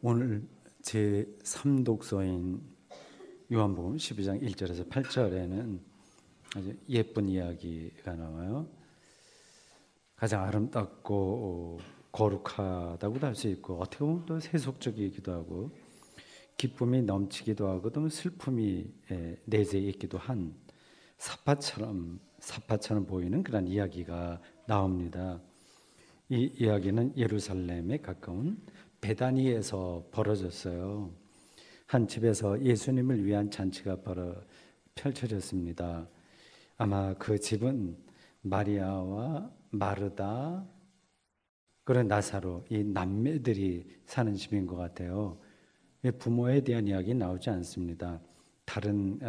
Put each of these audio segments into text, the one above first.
오늘 제3독서인 요한복음 12장 1절에서 8절에는 아주 예쁜 이야기가 나와요. 가장 아름답고 거룩하다고도 할 수 있고 어떻게 보면 또 세속적이기도 하고 기쁨이 넘치기도 하고 또 슬픔이 내재해 있기도 한 사파처럼 보이는 그런 이야기가 나옵니다. 이 이야기는 예루살렘에 가까운 베다니에서 벌어졌어요. 한 집에서 예수님을 위한 잔치가 펼쳐졌습니다. 아마 그 집은 마리아와 마르다 그리고 나사로 이 남매들이 사는 집인 것 같아요. 부모에 대한 이야기 나오지 않습니다. 다른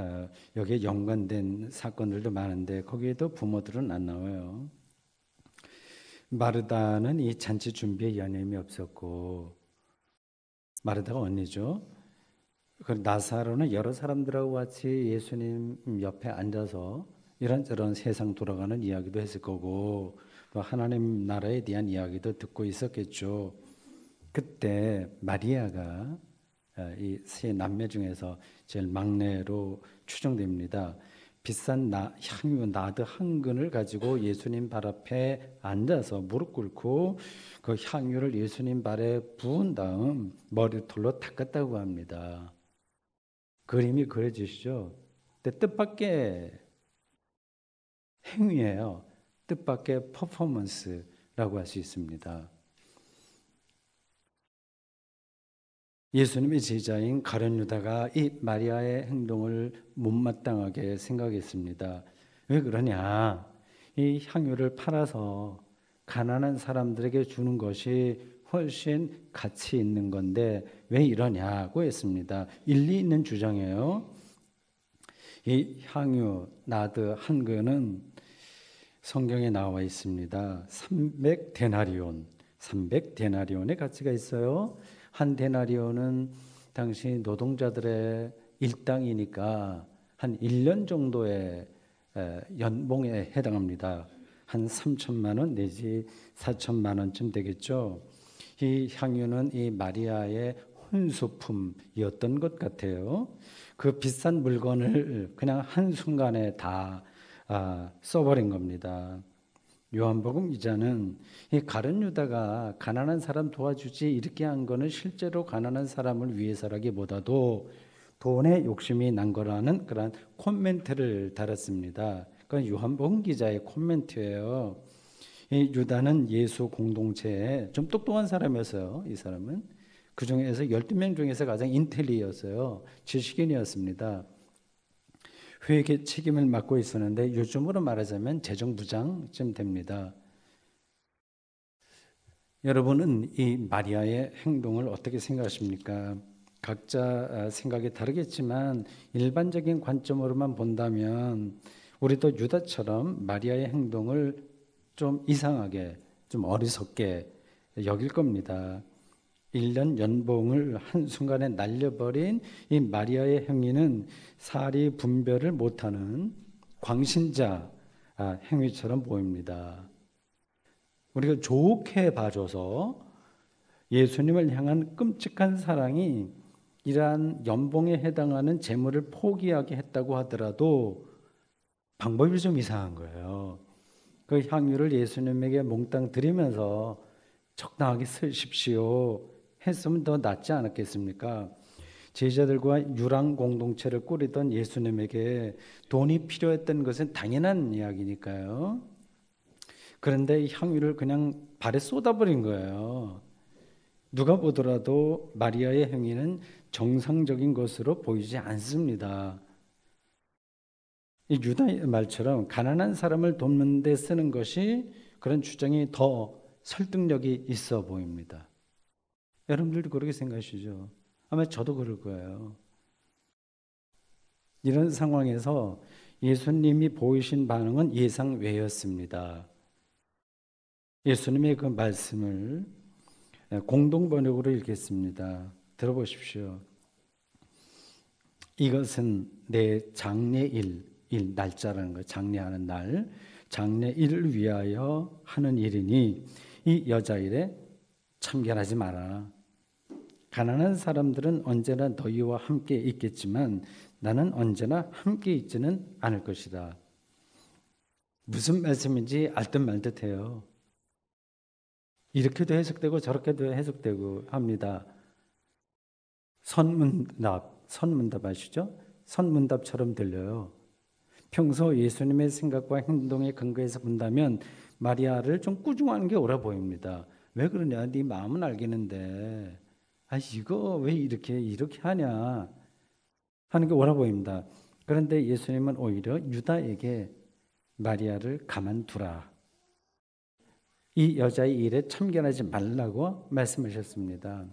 여기에 연관된 사건들도 많은데 거기에도 부모들은 안 나와요. 마르다는 이 잔치 준비에 여념이 없었고 마르다가 언니죠. 나사로는 여러 사람들하고 같이 예수님 옆에 앉아서 이런저런 세상 돌아가는 이야기도 했을 거고 또 하나님 나라에 대한 이야기도 듣고 있었겠죠. 그때 마리아가 이 세 남매 중에서 제일 막내로 추정됩니다. 비싼 향유 나드 한 근을 가지고 예수님 발 앞에 앉아서 무릎 꿇고 그 향유를 예수님 발에 부은 다음 머리털로 닦았다고 합니다. 그림이 그려지시죠? 근데 뜻밖의 행위예요. 뜻밖의 퍼포먼스라고 할 수 있습니다. 예수님의 제자인 가룟 유다가 이 마리아의 행동을 못마땅하게 생각했습니다. 왜 그러냐? 이 향유를 팔아서 가난한 사람들에게 주는 것이 훨씬 가치 있는 건데 왜 이러냐고 했습니다. 일리 있는 주장이에요. 이 향유 나드 한 근은 성경에 나와 있습니다. 300데나리온의 가치가 있어요. 한 데나리온은 당시 노동자들의 일당이니까 한 1년 정도의 연봉에 해당합니다. 한 3천만 원 내지 4천만 원쯤 되겠죠. 이 향유는 이 마리아의 혼수품이었던 것 같아요. 그 비싼 물건을 그냥 한순간에 다 써버린 겁니다. 요한복음 기자는 이 가룟 유다가 가난한 사람 도와주지 이렇게 한 거는 실제로 가난한 사람을 위해서라기보다도 돈에 욕심이 난 거라는 그런 코멘트를 달았습니다. 그건 요한복음 기자의 코멘트예요. 이 유다는 예수 공동체에 좀 똑똑한 사람이었어요. 이 사람은 그 중에서 12명 중에서 가장 인텔리였어요. 지식인이었습니다. 회계 책임을 맡고 있었는데 요즘으로 말하자면 재정부장쯤 됩니다. 여러분은 이 마리아의 행동을 어떻게 생각하십니까? 각자 생각이 다르겠지만 일반적인 관점으로만 본다면 우리도 유다처럼 마리아의 행동을 좀 이상하게, 좀 어리석게 여길 겁니다. 1년 연봉을 한순간에 날려버린 이 마리아의 행위는 사리 분별을 못하는 광신자 행위처럼 보입니다. 우리가 좋게 봐줘서 예수님을 향한 끔찍한 사랑이 이러한 연봉에 해당하는 재물을 포기하게 했다고 하더라도 방법이 좀 이상한 거예요. 그 향유를 예수님에게 몽땅 드리면서 적당하게 쓰십시오 했으면 더 낫지 않았겠습니까? 제자들과 유랑 공동체를 꾸리던 예수님에게 돈이 필요했던 것은 당연한 이야기니까요. 그런데 이 향유를 그냥 발에 쏟아버린 거예요. 누가 보더라도 마리아의 행위는 정상적인 것으로 보이지 않습니다. 이 유다의 말처럼 가난한 사람을 돕는 데 쓰는 것이 그런 주장이 더 설득력이 있어 보입니다. 여러분들도 그렇게 생각하시죠? 아마 저도 그럴 거예요. 이런 상황에서 예수님이 보이신 반응은 예상 외였습니다. 예수님의 그 말씀을 공동번역으로 읽겠습니다. 들어보십시오. 이것은 내 장례일, 날짜라는 거, 장례하는 날, 장례일을 위하여 하는 일이니 이 여자일에 참견하지 마라. 가난한 사람들은 언제나 너희와 함께 있겠지만 나는 언제나 함께 있지는 않을 것이다. 무슨 말씀인지 알듯 말듯해요. 이렇게도 해석되고 저렇게도 해석되고 합니다. 선문답 아시죠? 선문답처럼 들려요. 평소 예수님의 생각과 행동의 근거에서 본다면 마리아를 좀 꾸중하는 게 옳아 보입니다. 왜 그러냐? 네 마음은 알겠는데 이거 왜 이렇게 하냐 하는 게 옳아 보입니다. 그런데 예수님은 오히려 유다에게 마리아를 가만두라. 이 여자의 일에 참견하지 말라고 말씀하셨습니다.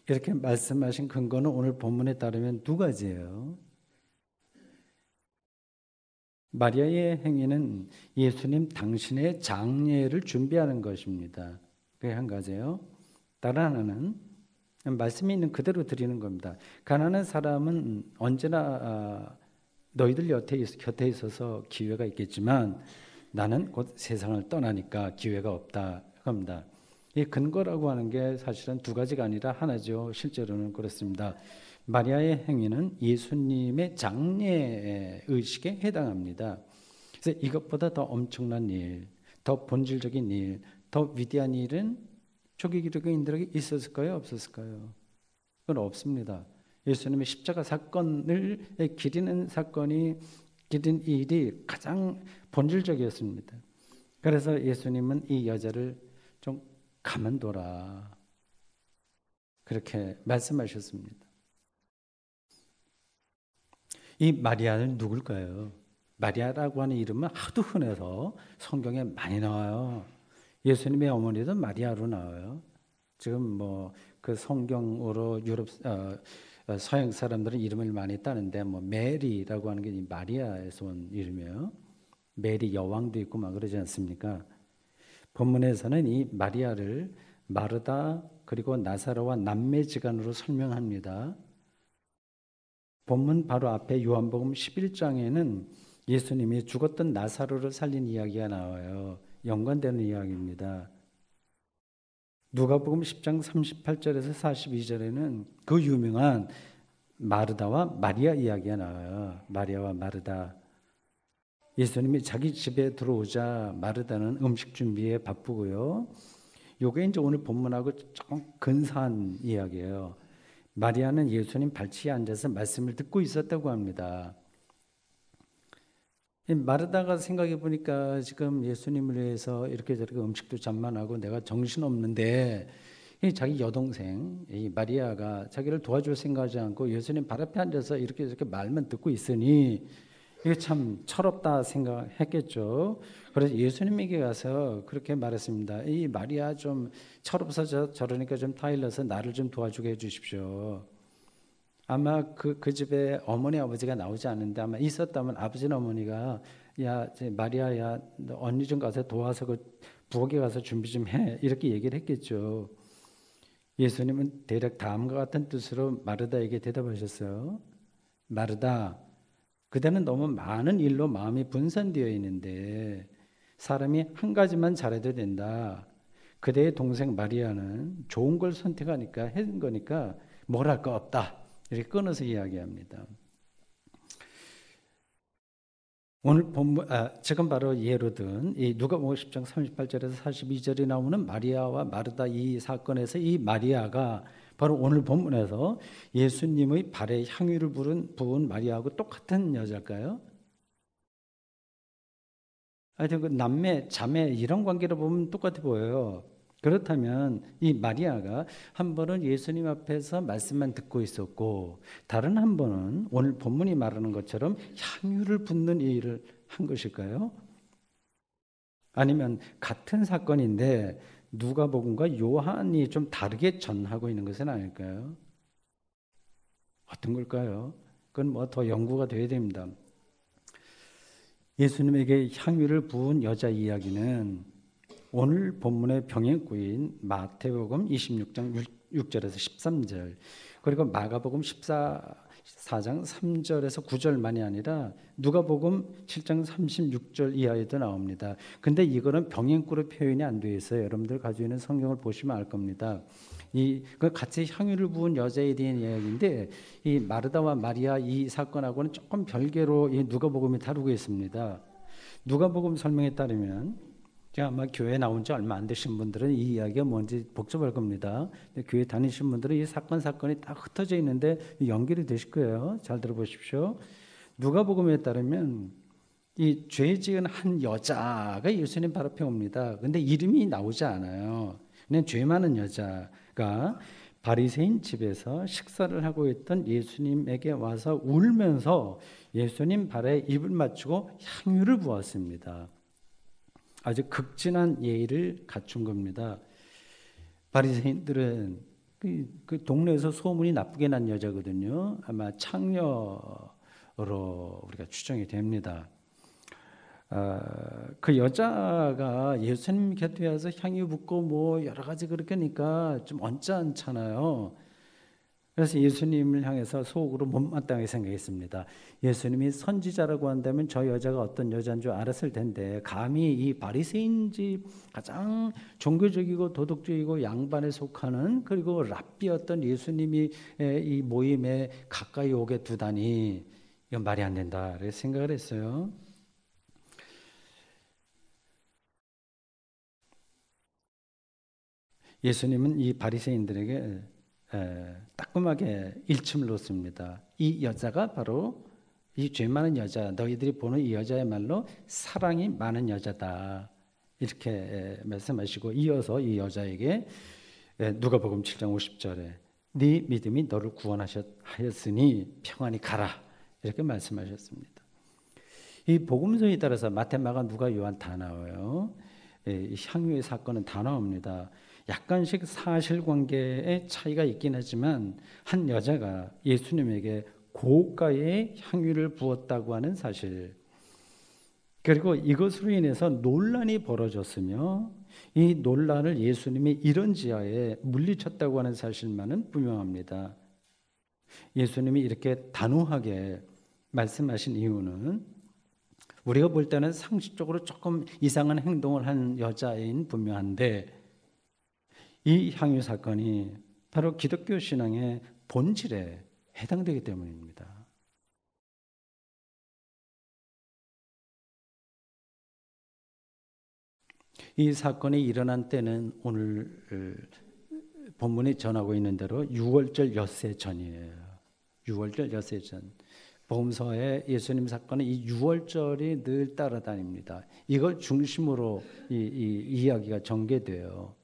이렇게 말씀하신 근거는 오늘 본문에 따르면 두 가지예요. 마리아의 행위는 예수님 당신의 장례를 준비하는 것입니다. 그게 한 가지예요. 다른 하나는 말씀이 있는 그대로 드리는 겁니다. 가난한 사람은 언제나 너희들 곁에 있어서 기회가 있겠지만 나는 곧 세상을 떠나니까 기회가 없다 합니다. 이 근거라고 하는 게 사실은 두 가지가 아니라 하나죠. 실제로는 그렇습니다. 마리아의 행위는 예수님의 장례 의식에 해당합니다. 그래서 이것보다 더 엄청난 일, 더 본질적인 일, 더 위대한 일은 초기 기독교인들에게 있었을까요? 없었을까요? 그건 없습니다. 예수님의 십자가 사건을 기리는 기린 일이 가장 본질적이었습니다. 그래서 예수님은 이 여자를 좀 가만둬라 그렇게 말씀하셨습니다. 이 마리아는 누굴까요? 마리아라고 하는 이름은 하도 흔해서 성경에 많이 나와요. 예수님의 어머니도 마리아로 나와요. 지금 그 성경으로 유럽 서양 사람들은 이름을 많이 따는데 메리라고 하는 게 마리아에서 온 이름이에요. 메리 여왕도 있고 막 그러지 않습니까? 본문에서는 이 마리아를 마르다 그리고 나사로와 남매지간으로 설명합니다. 본문 바로 앞에 요한복음 11장에는 예수님이 죽었던 나사로를 살린 이야기가 나와요. 연관되는 이야기입니다. 누가복음 10장 38절에서 42절에는 그 유명한 마르다와 마리아 이야기가 나와요. 마리아와 마르다. 예수님이 자기 집에 들어오자 마르다는 음식 준비에 바쁘고요. 요게 이제 오늘 본문하고 조금 근사한 이야기예요. 마리아는 예수님 발치에 앉아서 말씀을 듣고 있었다고 합니다. 마르다가 생각해 보니까 지금 예수님을 위해서 이렇게 저렇게 음식도 잔만하고 내가 정신없는데 자기 여동생 이 마리아가 자기를 도와줄 생각하지 않고 예수님 발 앞에 앉아서 이렇게 저렇게 말만 듣고 있으니 이게 참 철없다 생각했겠죠. 그래서 예수님에게 가서 그렇게 말했습니다. 이 마리아 좀 철없어서 저러니까 좀 타일러서 나를 좀 도와주게 해주십시오. 아마 그 집에 어머니 아버지가 나오지 않는데 아마 있었다면 아버지나 어머니가 야 마리아야 너 언니 좀 가서 도와서 그 부엌에 가서 준비 좀 해 이렇게 얘기를 했겠죠. 예수님은 대략 다음과 같은 뜻으로 마르다에게 대답하셨어요. 마르다 그대는 너무 많은 일로 마음이 분산되어 있는데 사람이 한 가지만 잘해도 된다. 그대의 동생 마리아는 좋은 걸 선택하니까 한 거니까 뭘 할 거 없다. 이렇게 끊어서 이야기합니다. 오늘 지금 바로 예로 든 이 누가복음 10장 38절에서 42절에 나오는 마리아와 마르다 이 사건에서 이 마리아가 바로 오늘 본문에서 예수님의 발에 향유를 부은 마리아하고 똑같은 여자일까요? 하여튼 그 남매, 자매 이런 관계로 보면 똑같아 보여요. 그렇다면 이 마리아가 한 번은 예수님 앞에서 말씀만 듣고 있었고 다른 한 번은 오늘 본문이 말하는 것처럼 향유를 붓는 일을 한 것일까요? 아니면 같은 사건인데 누가복음과 요한이 좀 다르게 전하고 있는 것은 아닐까요? 어떤 걸까요? 그건 더 연구가 돼야 됩니다. 예수님에게 향유를 부은 여자 이야기는 오늘 본문의 병행구인 마태복음 26장 6절에서 13절 그리고 마가복음 14장 4장 3절에서 9절만이 아니라 누가복음 7장 36절 이하에도 나옵니다. 근데 이거는 병행구로 표현이 안 되어 있어요. 여러분들 가지고 있는 성경을 보시면 알 겁니다. 그 같이 향유를 부은 여자에 대한 이야기인데 이 마르다와 마리아 이 사건하고는 조금 별개로 이 누가복음이 다루고 있습니다. 누가복음 설명에 따르면 제가 아마 교회 나온 지 얼마 안 되신 분들은 이 이야기가 뭔지 복잡할 겁니다. 교회 다니신 분들은 이 사건이 딱 흩어져 있는데 연결이 되실 거예요. 잘 들어보십시오. 누가복음에 따르면 이 죄 지은 한 여자가 예수님 발 앞에 옵니다. 근데 이름이 나오지 않아요. 그냥 죄 많은 여자가 바리새인 집에서 식사를 하고 있던 예수님에게 와서 울면서 예수님 발에 입을 맞추고 향유를 부었습니다. 아주 극진한 예의를 갖춘 겁니다. 바리새인들은 그 동네에서 소문이 나쁘게 난 여자거든요. 아마 창녀로 우리가 추정이 됩니다. 그 여자가 예수님 곁에 와서 향유 붓고 뭐 여러 가지 그렇게 하니까 좀 언짢잖아요. 그래서 예수님을 향해서 속으로 못마땅하게 생각했습니다. 예수님이 선지자라고 한다면 저 여자가 어떤 여자인 줄 알았을 텐데 감히 이 바리새인 집 가장 종교적이고 도덕적이고 양반에 속하는 그리고 랍비였던 예수님이 이 모임에 가까이 오게 두다니 이건 말이 안 된다 이렇게 생각을 했어요. 예수님은 이 바리새인들에게 따끔하게 일침을 놓습니다. 이 여자가 바로 이 죄 많은 여자, 너희들이 보는 이 여자야말로 사랑이 많은 여자다. 이렇게 말씀하시고 이어서 이 여자에게 누가복음 7장 50절에 네 믿음이 너를 구원하였으니 평안히 가라. 이렇게 말씀하셨습니다. 이 복음서에 따라서 마태, 마가, 누가, 요한 다 나와요. 향유의 사건은 다 나옵니다. 약간씩 사실관계의 차이가 있긴 하지만 한 여자가 예수님에게 고가의 향유를 부었다고 하는 사실, 그리고 이것으로 인해서 논란이 벌어졌으며 이 논란을 예수님이 이런 지하에 물리쳤다고 하는 사실만은 분명합니다. 예수님이 이렇게 단호하게 말씀하신 이유는 우리가 볼 때는 상식적으로 조금 이상한 행동을 한 여자인 분명한데 이 향유 사건이 바로 기독교 신앙의 본질에 해당되기 때문입니다. 이 사건이 일어난 때는 오늘 본문이 전하고 있는 대로 유월절 엿새 전이에요. 유월절 엿새 전. 복음서에 예수님 사건은 이 유월절이 늘 따라다닙니다. 이걸 중심으로 이 이야기가 전개돼요.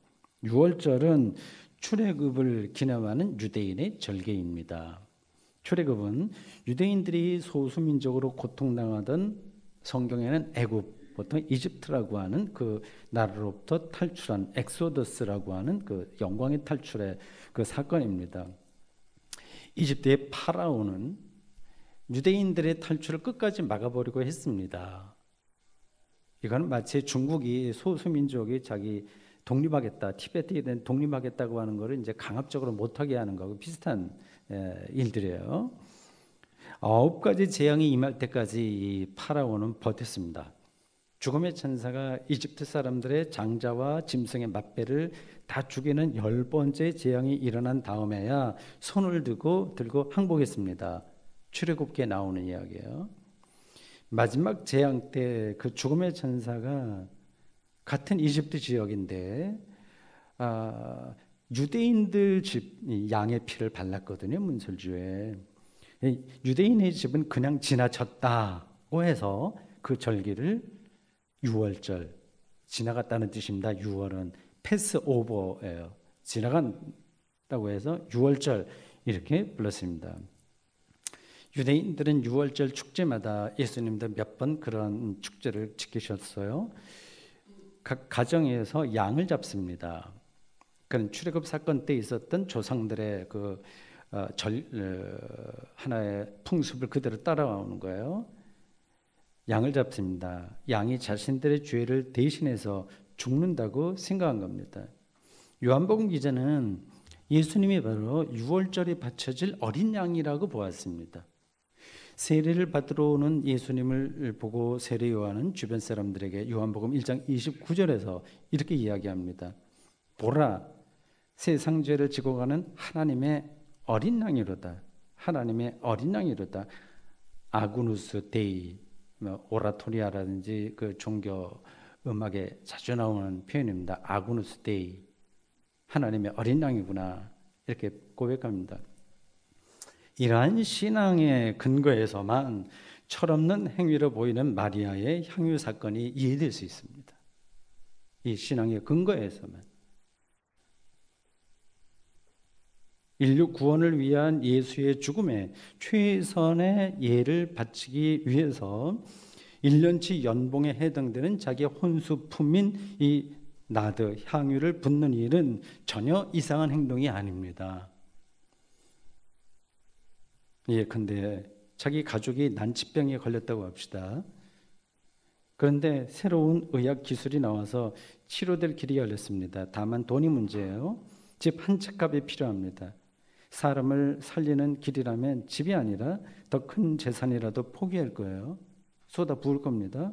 유월절은 출애굽을 기념하는 유대인의 절기입니다. 출애굽은 유대인들이 소수민족으로 고통당하던 성경에는 애굽, 보통 이집트라고 하는 그 나라로부터 탈출한 엑소더스라고 하는 그 영광의 탈출의 그 사건입니다. 이집트의 파라오는 유대인들의 탈출을 끝까지 막아버리고 했습니다. 이건 마치 중국이 소수민족이 자기 독립하겠다, 티베트에 대한 독립하겠다고 하는 것을 이제 강압적으로 못하게 하는 거하고 비슷한 일들이에요. 9가지 재앙이 임할 때까지 이 파라오는 버텼습니다. 죽음의 천사가 이집트 사람들의 장자와 짐승의 맛배를 다 죽이는 10번째 재앙이 일어난 다음에야 손을 들고 항복했습니다. 출애굽기에 나오는 이야기예요. 마지막 재앙 때 그 죽음의 천사가 같은 이집트 지역인데 유대인들 집 양의 피를 발랐거든요. 문설주에. 유대인의 집은 그냥 지나쳤다고 해서 그 절기를 유월절, 지나갔다는 뜻입니다. 유월은 패스오버예요. 지나간다고 해서 유월절 이렇게 불렀습니다. 유대인들은 유월절 축제마다 예수님도 몇 번 그런 축제를 지키셨어요. 각 가정에서 양을 잡습니다. 그런 출애굽 사건 때 있었던 조상들의 그 하나의 풍습을 그대로 따라오는 거예요. 양을 잡습니다. 양이 자신들의 죄를 대신해서 죽는다고 생각한 겁니다. 요한복음 기자는 예수님이 바로 유월절에 바쳐질 어린 양이라고 보았습니다. 세례를 받으러 오는 예수님을 보고 세례 요한은 주변 사람들에게 요한복음 1장 29절에서 이렇게 이야기합니다. 보라, 세상 죄를 지고 가는 하나님의 어린 양이로다. 하나님의 어린 양이로다. 아구누스 데이, 오라토리아라든지 그 종교 음악에 자주 나오는 표현입니다. 아구누스 데이, 하나님의 어린 양이구나, 이렇게 고백합니다. 이러한 신앙의 근거에서만 철없는 행위로 보이는 마리아의 향유 사건이 이해될 수 있습니다. 이 신앙의 근거에서만. 인류 구원을 위한 예수의 죽음에 최선의 예를 바치기 위해서 1년치 연봉에 해당되는 자기의 혼수품인 이 나드, 향유를 붓는 일은 전혀 이상한 행동이 아닙니다. 예컨대 자기 가족이 난치병에 걸렸다고 합시다. 그런데 새로운 의학 기술이 나와서 치료될 길이 열렸습니다. 다만 돈이 문제예요. 집 한 채 값이 필요합니다. 사람을 살리는 길이라면 집이 아니라 더 큰 재산이라도 포기할 거예요. 쏟아 부을 겁니다.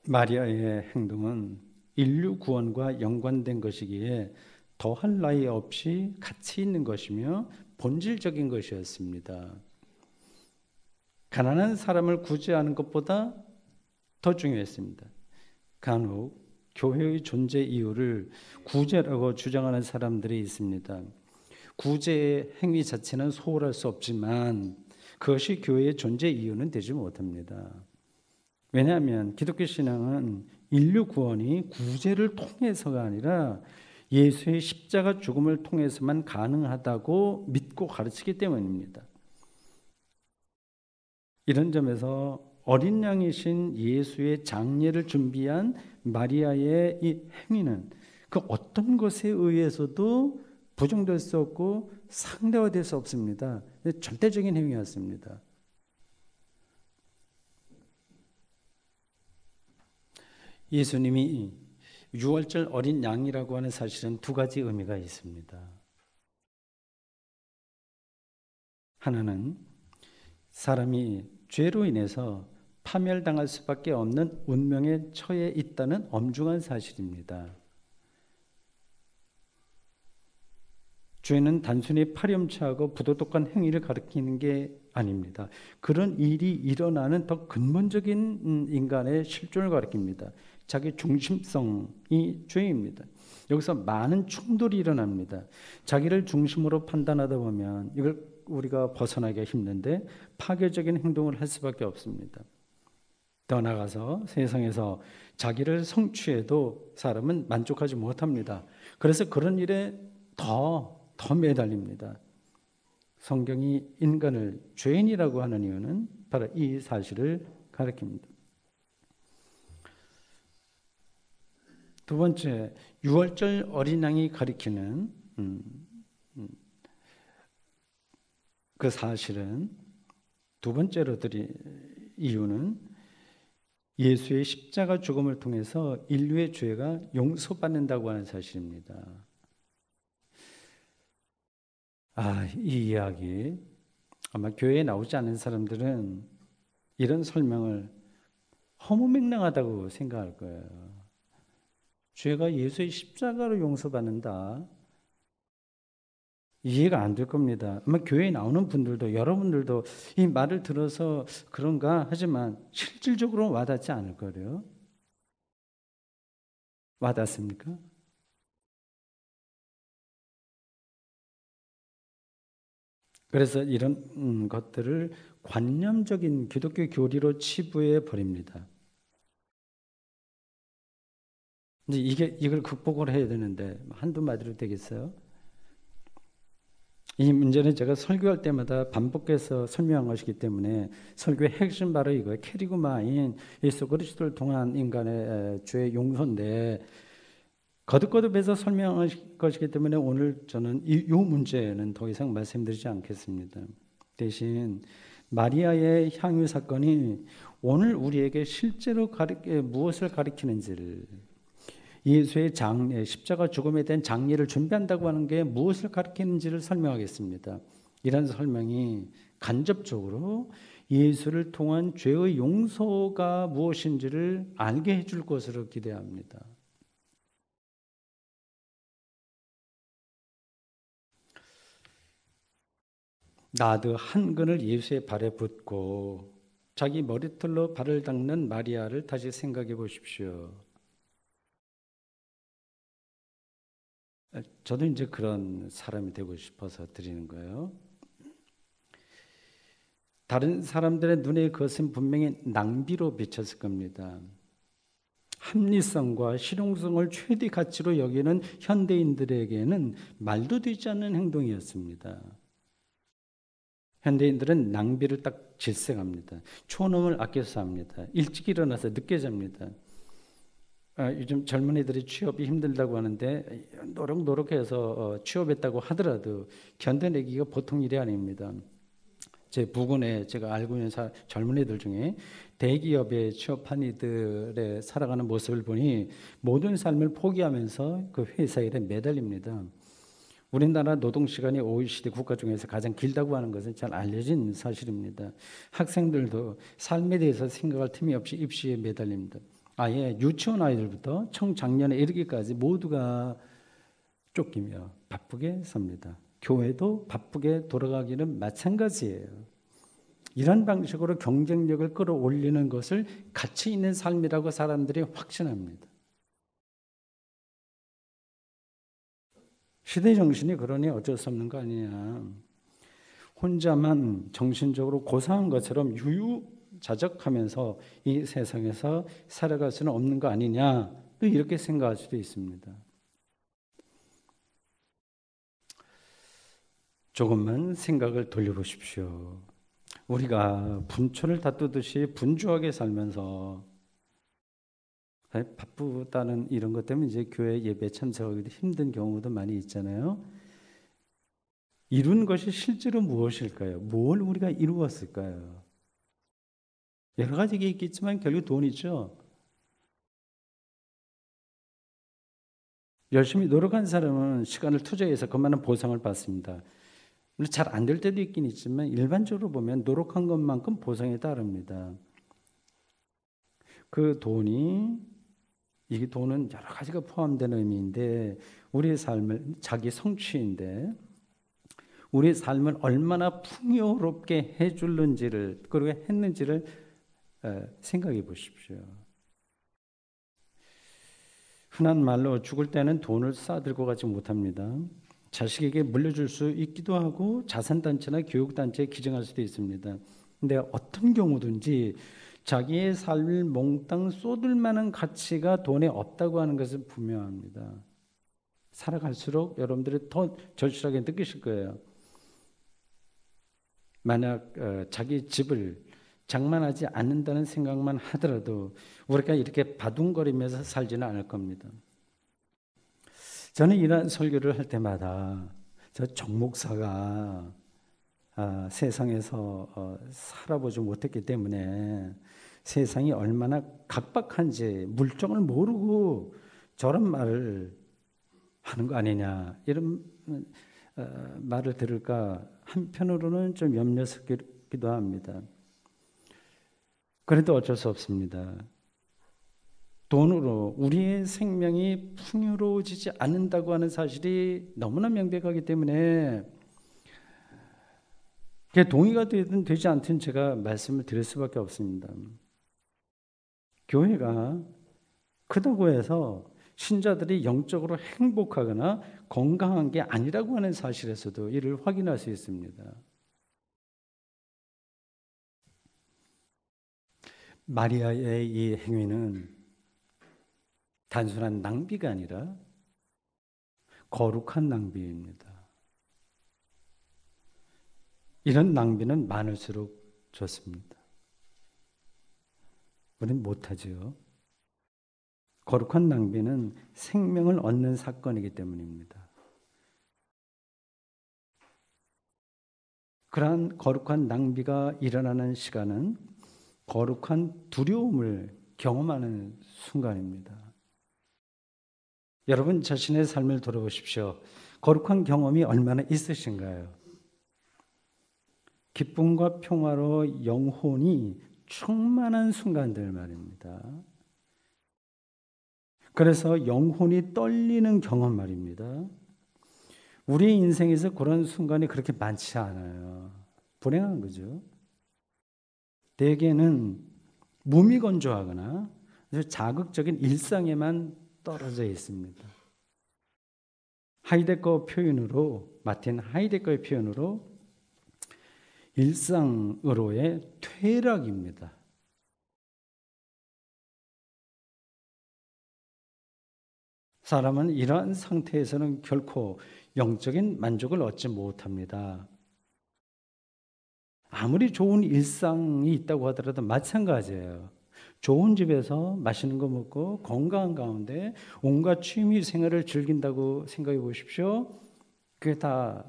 마리아의 행동은 인류 구원과 연관된 것이기에 더할 나위 없이 가치 있는 것이며 본질적인 것이었습니다. 가난한 사람을 구제하는 것보다 더 중요했습니다. 간혹 교회의 존재 이유를 구제라고 주장하는 사람들이 있습니다. 구제의 행위 자체는 소홀할 수 없지만 그것이 교회의 존재 이유는 되지 못합니다. 왜냐하면 기독교 신앙은 인류 구원이 구제를 통해서가 아니라 예수의 십자가 죽음을 통해서만 가능하다고 믿고 가르치기 때문입니다. 이런 점에서 어린 양이신 예수의 장례를 준비한 마리아의 이 행위는 그 어떤 것에 의해서도 부정될 수 없고 상대화될 수 없습니다. 절대적인 행위였습니다. 예수님이 유월절 어린 양이라고 하는 사실은 두 가지 의미가 있습니다. 하나는 사람이 죄로 인해서 파멸당할 수밖에 없는 운명에 처해 있다는 엄중한 사실입니다. 죄는 단순히 파렴치하고 부도덕한 행위를 가리키는 게 아닙니다. 그런 일이 일어나는 더 근본적인 인간의 실존을 가리킵니다. 자기 중심성이 죄입니다. 여기서 많은 충돌이 일어납니다. 자기를 중심으로 판단하다 보면 이걸 우리가 벗어나기가 힘든데 파괴적인 행동을 할 수밖에 없습니다. 더 나아가서 세상에서 자기를 성취해도 사람은 만족하지 못합니다. 그래서 그런 일에 더 매달립니다. 성경이 인간을 죄인이라고 하는 이유는 바로 이 사실을 가리킵니다. 두 번째, 유월절 어린 양이 가리키는 그 사실은, 두 번째로 드릴 이유는 예수의 십자가 죽음을 통해서 인류의 죄가 용서받는다고 하는 사실입니다. 이 이야기 아마 교회에 나오지 않는 사람들은 이런 설명을 허무맹랑하다고 생각할 거예요. 죄가 예수의 십자가로 용서받는다. 이해가 안 될 겁니다. 아마 교회에 나오는 분들도, 여러분들도 이 말을 들어서 그런가 하지만 실질적으로 와닿지 않을 거예요. 와닿습니까? 그래서 이런 것들을 관념적인 기독교 교리로 치부해 버립니다. 이제 이걸 극복을 해야 되는데 한두 마디로 되겠어요? 이 문제는 제가 설교할 때마다 반복해서 설명한 것이기 때문에 설교의 핵심 바로 이거예요. 캐리그마인 예수 그리스도를 통한 인간의 죄 용서인데 거듭거듭해서 설명할 것이기 때문에 오늘 저는 이 문제는 더 이상 말씀드리지 않겠습니다. 대신 마리아의 향유 사건이 오늘 우리에게 실제로 무엇을 가리키는지를, 예수의 장례, 십자가 죽음에 대한 장례를 준비한다고 하는 게 무엇을 가리키는지를 설명하겠습니다. 이런 설명이 간접적으로 예수를 통한 죄의 용서가 무엇인지를 알게 해줄 것으로 기대합니다. 나드 한 근을 예수의 발에 붓고 자기 머리털로 발을 닦는 마리아를 다시 생각해 보십시오. 저도 이제 그런 사람이 되고 싶어서 드리는 거예요. 다른 사람들의 눈에 그것은 분명히 낭비로 비쳤을 겁니다. 합리성과 실용성을 최대 가치로 여기는 현대인들에게는 말도 되지 않는 행동이었습니다. 현대인들은 낭비를 딱 질색합니다. 초놈을 아껴서 합니다. 일찍 일어나서 늦게 잡니다. 요즘 젊은이들이 취업이 힘들다고 하는데 노력해서 취업했다고 하더라도 견뎌내기가 보통 일이 아닙니다. 제 부근에 제가 알고 있는 젊은이들 중에 대기업에 취업한 이들의 살아가는 모습을 보니 모든 삶을 포기하면서 그 회사 일에 매달립니다. 우리나라 노동시간이 OECD 국가 중에서 가장 길다고 하는 것은 잘 알려진 사실입니다. 학생들도 삶에 대해서 생각할 틈이 없이 입시에 매달립니다. 아예 유치원 아이들부터 청장년에 이르기까지 모두가 쫓기며 바쁘게 삽니다. 교회도 바쁘게 돌아가기는 마찬가지예요. 이런 방식으로 경쟁력을 끌어올리는 것을 가치 있는 삶이라고 사람들이 확신합니다. 시대 정신이 그러니 어쩔 수 없는 거 아니냐. 혼자만 정신적으로 고상한 것처럼 유유자적하면서 이 세상에서 살아갈 수는 없는 거 아니냐. 또 이렇게 생각할 수도 있습니다. 조금만 생각을 돌려보십시오. 우리가 분초를 다투듯이 분주하게 살면서 바쁘다는 이런 것 때문에 이제 교회 예배 참석하기도 힘든 경우도 많이 있잖아요. 이룬 것이 실제로 무엇일까요? 뭘 우리가 이루었을까요? 여러 가지가 있겠지만 결국 돈이죠. 열심히 노력한 사람은 시간을 투자해서 그만한 보상을 받습니다. 물론 잘 안 될 때도 있긴 있지만 일반적으로 보면 노력한 것만큼 보상에 따릅니다. 그 돈이 이게 돈은 여러 가지가 포함된 의미인데 우리의 삶을 자기 성취인데 우리의 삶을 얼마나 풍요롭게 해줄는지를 그리고 했는지를 생각해 보십시오. 흔한 말로 죽을 때는 돈을 싸들고 가지 못합니다. 자식에게 물려줄 수 있기도 하고 자산단체나 교육단체에 기증할 수도 있습니다. 근데 어떤 경우든지 자기의 삶을 몽땅 쏟을 만한 가치가 돈에 없다고 하는 것은 분명합니다. 살아갈수록 여러분들이 더 절실하게 느끼실 거예요. 만약 자기 집을 장만하지 않는다는 생각만 하더라도 우리가 이렇게 바둥거리면서 살지는 않을 겁니다. 저는 이런 설교를 할 때마다 저 정 목사가 세상에서 살아보지 못했기 때문에 세상이 얼마나 각박한지 물정을 모르고 저런 말을 하는 거 아니냐 이런 말을 들을까 한편으로는 좀 염려스럽기도 합니다. 그래도 어쩔 수 없습니다. 돈으로 우리의 생명이 풍요로워지지 않는다고 하는 사실이 너무나 명백하기 때문에 동의가 되든 되지 않든 제가 말씀을 드릴 수밖에 없습니다. 교회가 크다고 해서 신자들이 영적으로 행복하거나 건강한 게 아니라고 하는 사실에서도 이를 확인할 수 있습니다. 마리아의 이 행위는 단순한 낭비가 아니라 거룩한 낭비입니다. 이런 낭비는 많을수록 좋습니다. 우리는 못하지요. 거룩한 낭비는 생명을 얻는 사건이기 때문입니다. 그러한 거룩한 낭비가 일어나는 시간은 거룩한 두려움을 경험하는 순간입니다. 여러분 자신의 삶을 돌아보십시오. 거룩한 경험이 얼마나 있으신가요? 기쁨과 평화로 영혼이 충만한 순간들 말입니다. 그래서 영혼이 떨리는 경험 말입니다. 우리 인생에서 그런 순간이 그렇게 많지 않아요. 불행한 거죠. 대개는 무미건조하거나 자극적인 일상에만 떨어져 있습니다. 마틴 하이데거의 표현으로 일상으로의 퇴락입니다. 사람은 이러한 상태에서는 결코 영적인 만족을 얻지 못합니다. 아무리 좋은 일상이 있다고 하더라도 마찬가지예요. 좋은 집에서 맛있는 거 먹고 건강한 가운데 온갖 취미 생활을 즐긴다고 생각해 보십시오. 그게 다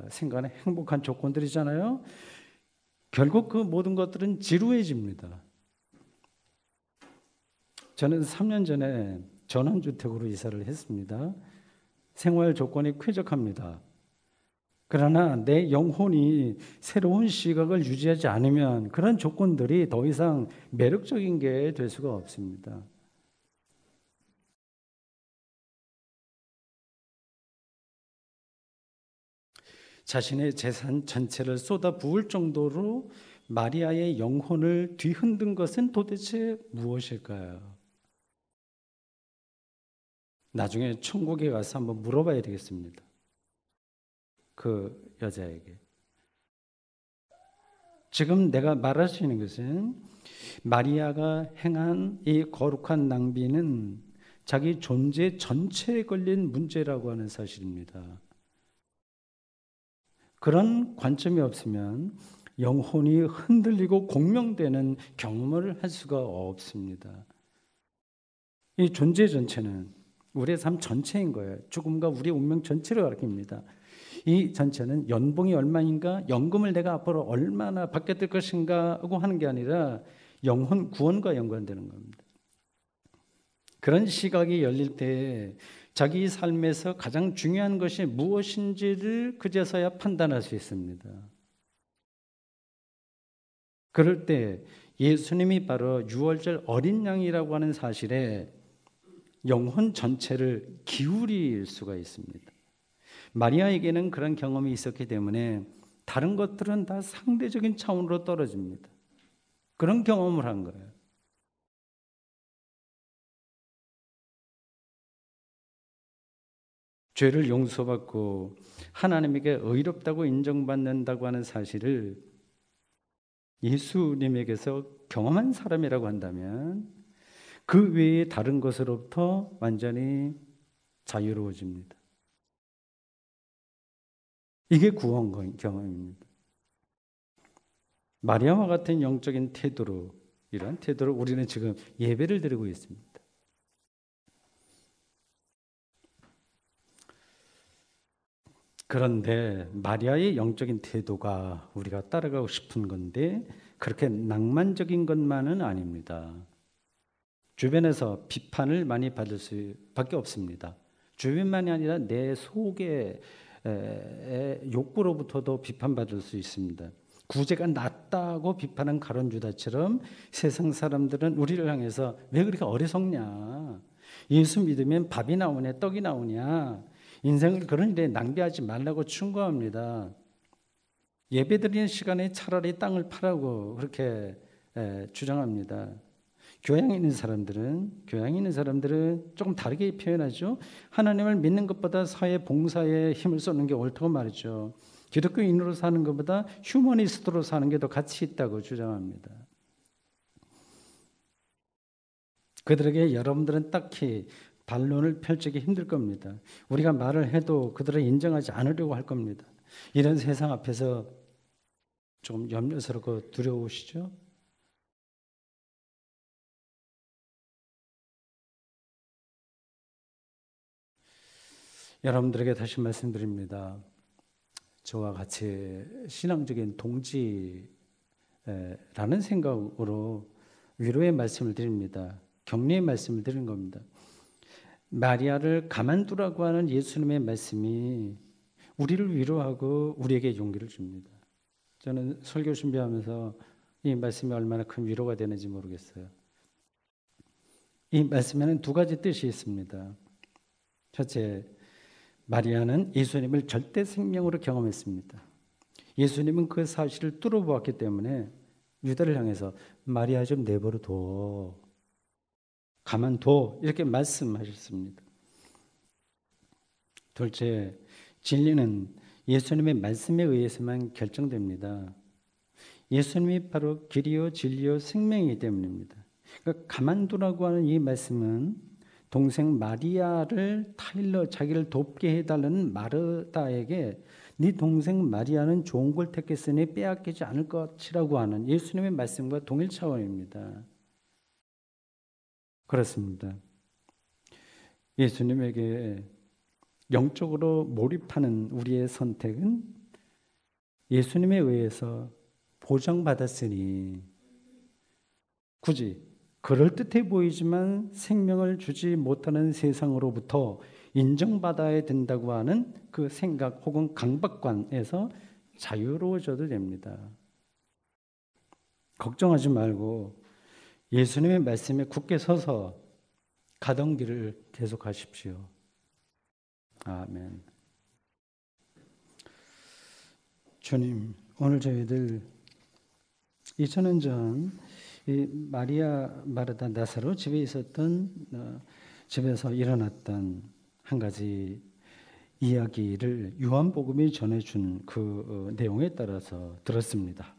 생각하는 행복한 조건들이잖아요. 결국 그 모든 것들은 지루해집니다. 저는 3년 전에 전원주택으로 이사를 했습니다. 생활 조건이 쾌적합니다. 그러나 내 영혼이 새로운 시각을 유지하지 않으면 그런 조건들이 더 이상 매력적인 게 될 수가 없습니다. 자신의 재산 전체를 쏟아 부을 정도로 마리아의 영혼을 뒤흔든 것은 도대체 무엇일까요? 나중에 천국에 가서 한번 물어봐야 되겠습니다. 그 여자에게. 지금 내가 말할 수 있는 것은 마리아가 행한 이 거룩한 낭비는 자기 존재 전체에 걸린 문제라고 하는 사실입니다. 그런 관점이 없으면 영혼이 흔들리고 공명되는 경험을 할 수가 없습니다. 이 존재 전체는 우리의 삶 전체인 거예요. 죽음과 우리의 운명 전체를 가리킵니다. 이 전체는 연봉이 얼마인가, 연금을 내가 앞으로 얼마나 받게 될 것인가 하고 하는 게 아니라 영혼 구원과 연관되는 겁니다. 그런 시각이 열릴 때 자기 삶에서 가장 중요한 것이 무엇인지를 그제서야 판단할 수 있습니다. 그럴 때 예수님이 바로 유월절 어린 양이라고 하는 사실에 영혼 전체를 기울일 수가 있습니다. 마리아에게는 그런 경험이 있었기 때문에 다른 것들은 다 상대적인 차원으로 떨어집니다. 그런 경험을 한 거예요. 죄를 용서받고 하나님에게 의롭다고 인정받는다고 하는 사실을 예수님에게서 경험한 사람이라고 한다면 그 외에 다른 것으로부터 완전히 자유로워집니다. 이게 구원 경험입니다. 마리아와 같은 영적인 태도로, 이러한 태도로 우리는 지금 예배를 드리고 있습니다. 그런데 마리아의 영적인 태도가 우리가 따라가고 싶은 건데 그렇게 낭만적인 것만은 아닙니다. 주변에서 비판을 많이 받을 수밖에 없습니다. 주변만이 아니라 내 속의 욕구로부터도 비판받을 수 있습니다. 구제가 낮다고 비판한 가룟 유다처럼 세상 사람들은 우리를 향해서 왜 그렇게 어리석냐, 예수 믿으면 밥이 나오냐 떡이 나오냐, 인생을 그런 일에 낭비하지 말라고 충고합니다. 예배드리는 시간에 차라리 땅을 파라고 그렇게 주장합니다. 교양 있는 사람들은 조금 다르게 표현하죠. 하나님을 믿는 것보다 사회 봉사에 힘을 쏟는 게 옳다고 말이죠. 기독교인으로 사는 것보다 휴머니스트로 사는 게 더 가치 있다고 주장합니다. 그들에게 여러분들은 딱히 반론을 펼치기 힘들 겁니다. 우리가 말을 해도 그들은 인정하지 않으려고 할 겁니다. 이런 세상 앞에서 좀 염려스럽고 두려우시죠? 여러분들에게 다시 말씀드립니다. 저와 같이 신앙적인 동지라는 생각으로 위로의 말씀을 드립니다. 격려의 말씀을 드리는 겁니다. 마리아를 가만두라고 하는 예수님의 말씀이 우리를 위로하고 우리에게 용기를 줍니다. 저는 설교 준비하면서 이 말씀이 얼마나 큰 위로가 되는지 모르겠어요. 이 말씀에는 두 가지 뜻이 있습니다. 첫째, 마리아는 예수님을 절대 생명으로 경험했습니다. 예수님은 그 사실을 뚫어보았기 때문에 유다를 향해서 마리아 좀 내버려 둬, 가만둬, 이렇게 말씀하셨습니다. 둘째, 진리는 예수님의 말씀에 의해서만 결정됩니다. 예수님이 바로 길이요 진리요 생명이기 때문입니다. 그러니까 가만두라고 하는 이 말씀은 동생 마리아를 자기를 돕게 해달라는 마르다에게 네 동생 마리아는 좋은 걸 택했으니 빼앗기지 않을 것이라고 하는 예수님의 말씀과 동일 차원입니다. 그렇습니다. 예수님에게 영적으로 몰입하는 우리의 선택은 예수님에 의해서 보장받았으니 굳이 그럴듯해 보이지만 생명을 주지 못하는 세상으로부터 인정받아야 된다고 하는 그 생각 혹은 강박관에서 자유로워져도 됩니다. 걱정하지 말고 예수님의 말씀에 굳게 서서 가던 길을 계속하십시오. 아멘. 주님, 오늘 저희들 2000년 전 이 마리아 마르다 나사로 집에 있었던 집에서 일어났던 한 가지 이야기를 요한복음이 전해준 그 내용에 따라서 들었습니다.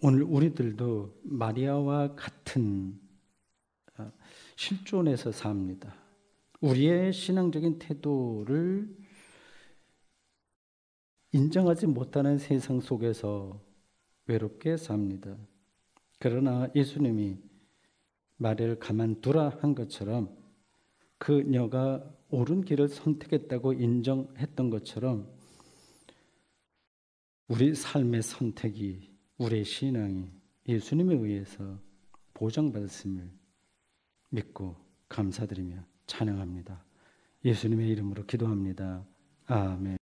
오늘 우리들도 마리아와 같은 실존에서 삽니다. 우리의 신앙적인 태도를 인정하지 못하는 세상 속에서 외롭게 삽니다. 그러나 예수님이 마리아를 가만두라 한 것처럼 그녀가 옳은 길을 선택했다고 인정했던 것처럼 우리 삶의 선택이, 우리의 신앙이 예수님에 의해서 보장받았음을 믿고 감사드리며 찬양합니다. 예수님의 이름으로 기도합니다. 아멘.